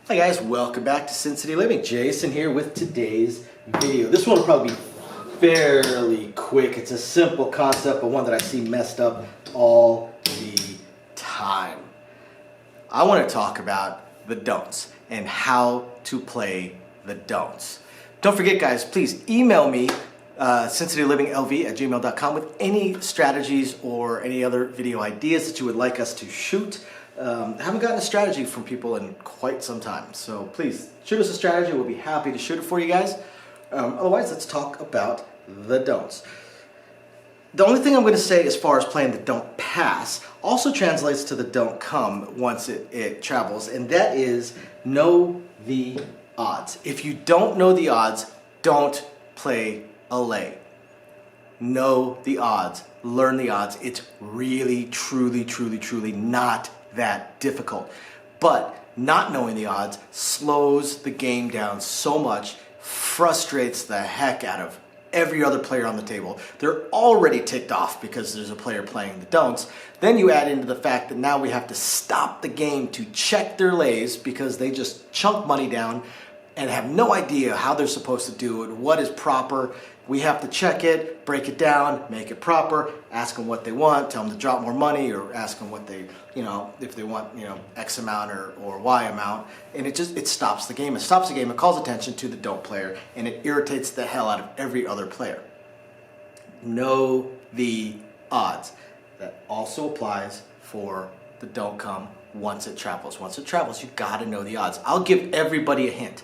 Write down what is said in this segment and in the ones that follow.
Hi guys, welcome back to Sin City Living. Jason here with today's video. This one will probably be fairly quick. It's a simple concept, but one that I see messed up all the time. I want to talk about the don'ts and how to play the don'ts. Don't forget guys, please email me sincityliving.lv@gmail.com with any strategies or any other video ideas that you would like us to shoot. I haven't gotten a strategy from people in quite some time, so please shoot us a strategy. We'll be happy to shoot it for you guys. Otherwise, let's talk about the don'ts. The only thing I'm going to say as far as playing the don't pass also translates to the don't come once it travels, and that is know the odds. If you don't know the odds, don't play a lay. Know the odds. Learn the odds. It's really, truly not that difficult. But not knowing the odds slows the game down so much, frustrates the heck out of every other player on the table. They're already ticked off because there's a player playing the don'ts. Then you add into the fact that now we have to stop the game to check their lays because they just chunk money down and have no idea how they're supposed to do it, what is proper. We have to check it, break it down, make it proper, ask them what they want, tell them to drop more money, or ask them what they, if they want, X amount or Y amount. And it stops the game. It stops the game, it calls attention to the don't player, and it irritates the hell out of every other player. Know the odds. That also applies for the don't come once it travels. Once it travels, you gotta know the odds. I'll give everybody a hint.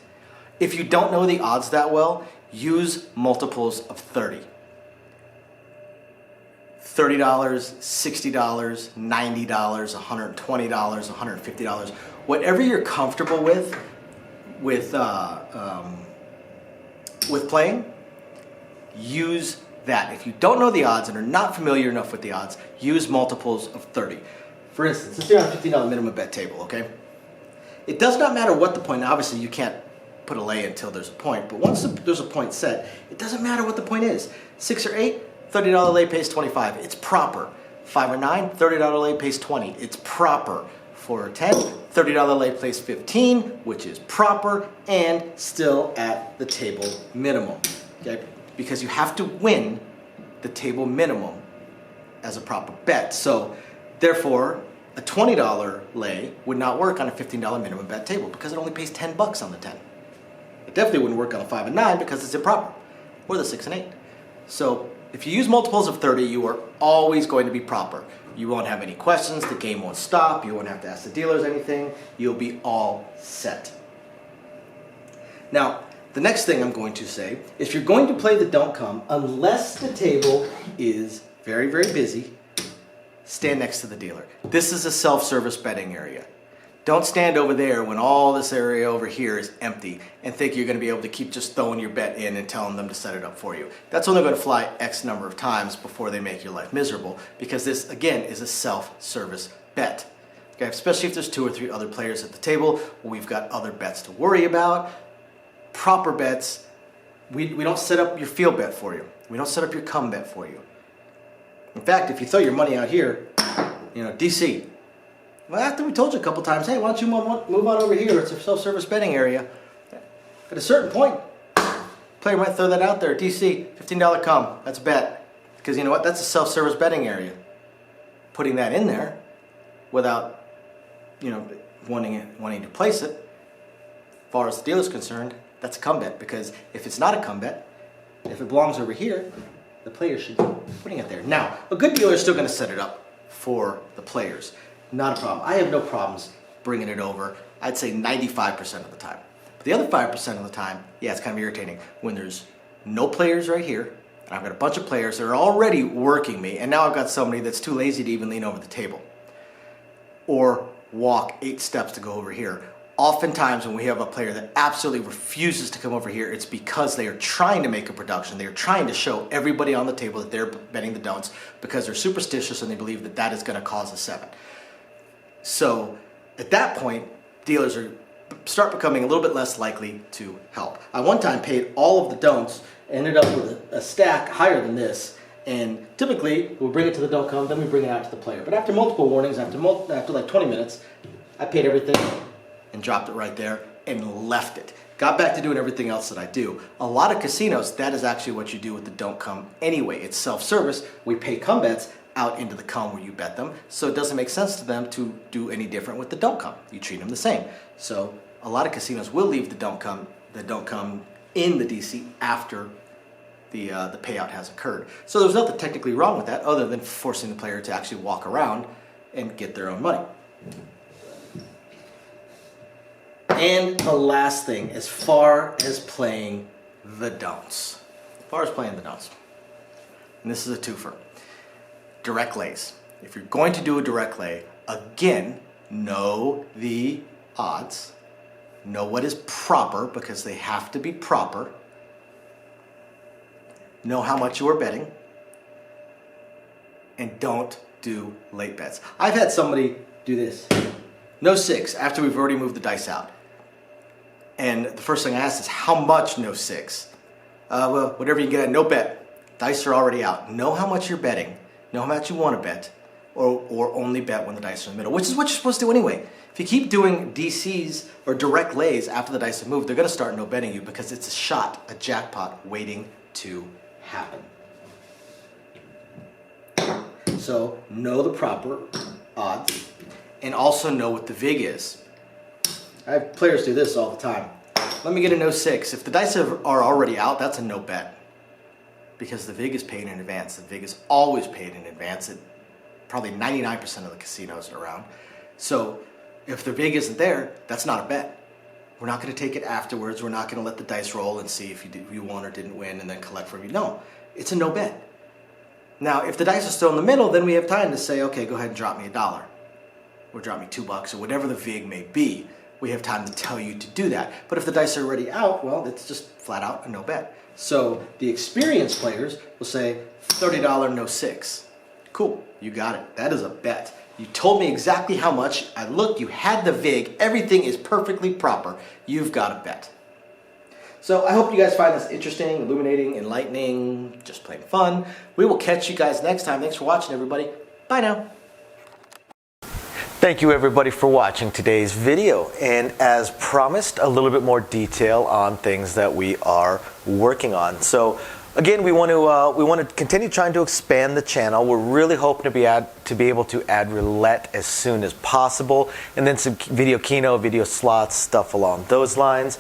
If you don't know the odds that well, use multiples of 30. $30, $60, $90, $120, $150. Whatever you're comfortable with playing, use that. If you don't know the odds and are not familiar enough with the odds, use multiples of 30. For instance, let's do a $15 minimum bet table, okay? It does not matter what the point. Now, obviously, you can't put a lay until there's a point, but once there's a point set, it doesn't matter what the point is. 6 or 8, $30 lay pays 25. It's proper. 5 or 9, $30 lay pays 20. It's proper. 4 or 10, $30 lay pays 15, which is proper and still at the table minimum. Okay? Because you have to win the table minimum as a proper bet. So therefore, a $20 lay would not work on a $15 minimum bet table because it only pays 10 bucks on the 10. It definitely wouldn't work on a 5 and 9 because it's improper, or the 6 and 8. So if you use multiples of 30, you are always going to be proper. You won't have any questions, the game won't stop, you won't have to ask the dealers anything, you'll be all set. Now, the next thing I'm going to say, if you're going to play the don't come, unless the table is very, very busy, stand next to the dealer. This is a self-service betting area. Don't stand over there when all this area over here is empty and think you're going to be able to keep just throwing your bet in and telling them to set it up for you. That's only going to fly X number of times before they make your life miserable, because this, again, is a self-service bet. Okay? Especially if there's 2 or 3 other players at the table, we've got other bets to worry about. Proper bets, we don't set up your field bet for you. We don't set up your come bet for you. In fact, if you throw your money out here, DC, well, after we told you a couple times, hey, why don't you move on over here? It's a self-service betting area. At a certain point, player might throw that out there. DC, $15 come. That's a bet. Because you know what? That's a self-service betting area. Putting that in there without, wanting to place it, as far as the dealer's concerned, that's a come bet. Because if it's not a come bet, if it belongs over here, the player should be putting it there. Now, a good dealer is still going to set it up for the players. Not a problem. I have no problems bringing it over. I'd say 95% of the time. But the other 5% of the time, yeah, it's kind of irritating when there's no players right here, and I've got a bunch of players that are already working me, and now I've got somebody that's too lazy to even lean over the table or walk 8 steps to go over here. Oftentimes when we have a player that absolutely refuses to come over here, it's because they are trying to make a production. They are trying to show everybody on the table that they're betting the don'ts because they're superstitious and they believe that that is going to cause a 7. So at that point, dealers start becoming a little bit less likely to help. I one time paid all of the don'ts, ended up with a stack higher than this, and typically we'll bring it to the don't come, then we bring it out to the player. But after multiple warnings, after like 20 minutes, I paid everything and dropped it right there. and left it. Got back to doing everything else that I do. A lot of casinos, that is actually what you do with the don't come anyway. It's self-service. We pay come bets out into the come where you bet them, so it doesn't make sense to them to do any different with the don't come. You treat them the same. So a lot of casinos will leave the don't come in the DC after the payout has occurred. So there's nothing technically wrong with that other than forcing the player to actually walk around and get their own money. And the last thing, as far as playing the don'ts. And this is a twofer. Direct lays. If you're going to do a direct lay, again, know the odds. Know what is proper, because they have to be proper. Know how much you are betting. And don't do late bets. I've had somebody do this. No six, after we've already moved the dice out. And the first thing I asked is, how much no six? Well, whatever you get at no bet. Dice are already out. Know how much you're betting. Know how much you want to bet. Or only bet when the dice are in the middle, which is what you're supposed to do anyway. If you keep doing DCs or direct lays after the dice have moved, they're going to start no betting you, because it's a shot, a jackpot waiting to happen. So know the proper odds, and also know what the VIG is. I have players do this all the time. Let me get a no six. If the dice are already out, that's a no bet, because the VIG is paid in advance. The VIG is always paid in advance at probably 99% of the casinos around. So if the VIG isn't there, that's not a bet. We're not going to take it afterwards. We're not going to let the dice roll and see if you won or didn't win and then collect from you. No, it's a no bet. Now, if the dice are still in the middle, then we have time to say, okay, go ahead and drop me $1 or drop me $2 or whatever the VIG may be. We have time to tell you to do that. But if the dice are already out, well, it's just flat out a no bet. So the experienced players will say $30 no six. Cool, you got it. That is a bet. You told me exactly how much. I looked, you had the VIG. Everything is perfectly proper. You've got a bet. So I hope you guys find this interesting, illuminating, enlightening, just plain fun. We will catch you guys next time. Thanks for watching, everybody. Bye now. Thank you, everybody, for watching today's video. And as promised, a little bit more detail on things that we are working on. So again, we want to continue trying to expand the channel. We're really hoping to be able to add roulette as soon as possible, and then some video keno, video slots, stuff along those lines.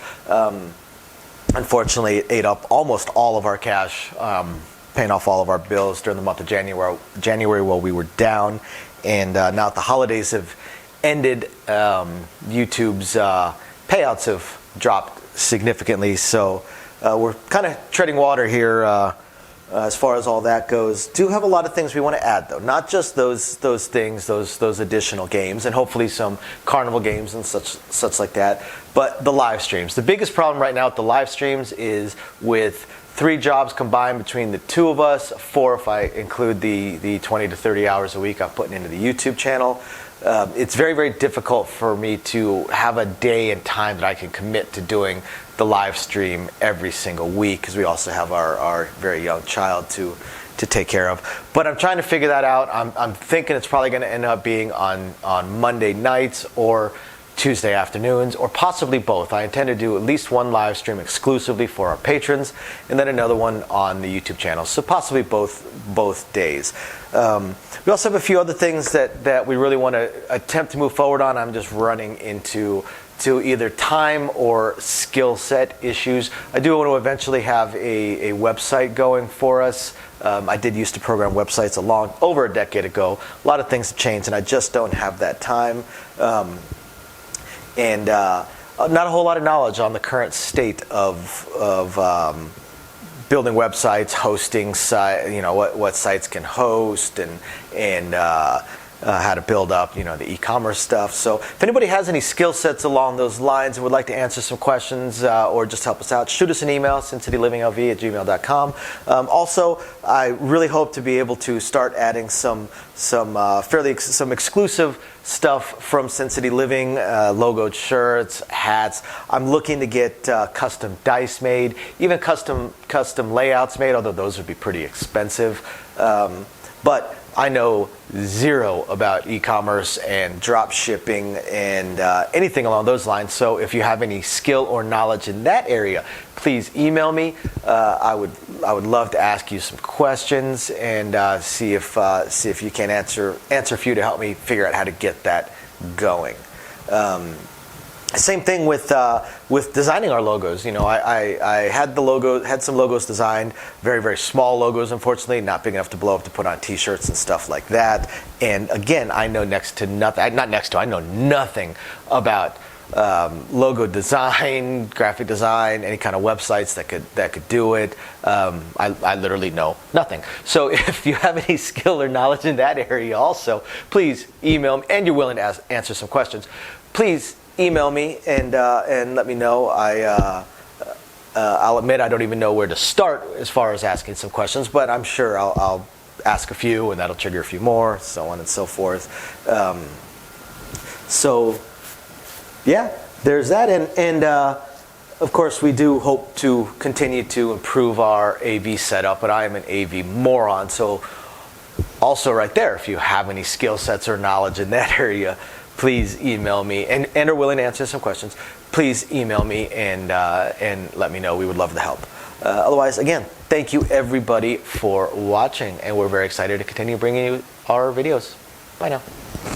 Unfortunately, it ate up almost all of our cash, paying off all of our bills during the month of January while we were down. And now that the holidays have ended, YouTube's payouts have dropped significantly. So we're kind of treading water here as far as all that goes. Do have a lot of things we want to add, though. Not just those things, those additional games, and hopefully some carnival games and such like that, but the live streams. The biggest problem right now with the live streams is with 3 jobs combined between the 2 of us, 4 if I include the 20 to 30 hours a week I'm putting into the YouTube channel. It's very, very difficult for me to have a day and time that I can commit to doing the live stream every single week, because we also have our very young child to take care of. But I'm trying to figure that out. I'm thinking it's probably going to end up being on Monday nights or Tuesday afternoons, or possibly both. I intend to do at least one live stream exclusively for our patrons, and then another one on the YouTube channel. So possibly both days. We also have a few other things that we really want to attempt to move forward on. I'm just running into either time or skill set issues. I do want to eventually have a website going for us. I did used to program websites over a decade ago. A lot of things have changed, and I just don't have that time. And not a whole lot of knowledge on the current state of building websites, hosting what sites can host, and how to build up the e-commerce stuff. So if anybody has any skill sets along those lines and would like to answer some questions or just help us out, shoot us an email, sincitylivingLV@gmail.com. Also, I really hope to be able to start adding some exclusive stuff from Sin City Living, logoed shirts, hats. I'm looking to get custom dice made, even custom layouts made, although those would be pretty expensive. But I know zero about e-commerce and drop shipping and anything along those lines. So if you have any skill or knowledge in that area, please email me. I would love to ask you some questions and see if you can answer a few to help me figure out how to get that going. Same thing with designing our logos. You know, I had some logos designed, very, very small logos, unfortunately, not big enough to blow up to put on T-shirts and stuff like that. And again, I know next to nothing. I know nothing about logo design, graphic design, any kind of websites that could do it. I literally know nothing. So if you have any skill or knowledge in that area also, please email me, and you're willing to answer some questions, please email me and let me know. I'll admit I don't even know where to start as far as asking some questions, but I'm sure I'll ask a few, and that'll trigger a few more, so on and so forth. So yeah, there's that, and of course we do hope to continue to improve our AV setup, but I am an AV moron, so also right there, if you have any skill sets or knowledge in that area, please email me and are willing to answer some questions. Please email me and let me know. We would love to help. Otherwise, again, thank you everybody for watching, and we're very excited to continue bringing you our videos. Bye now.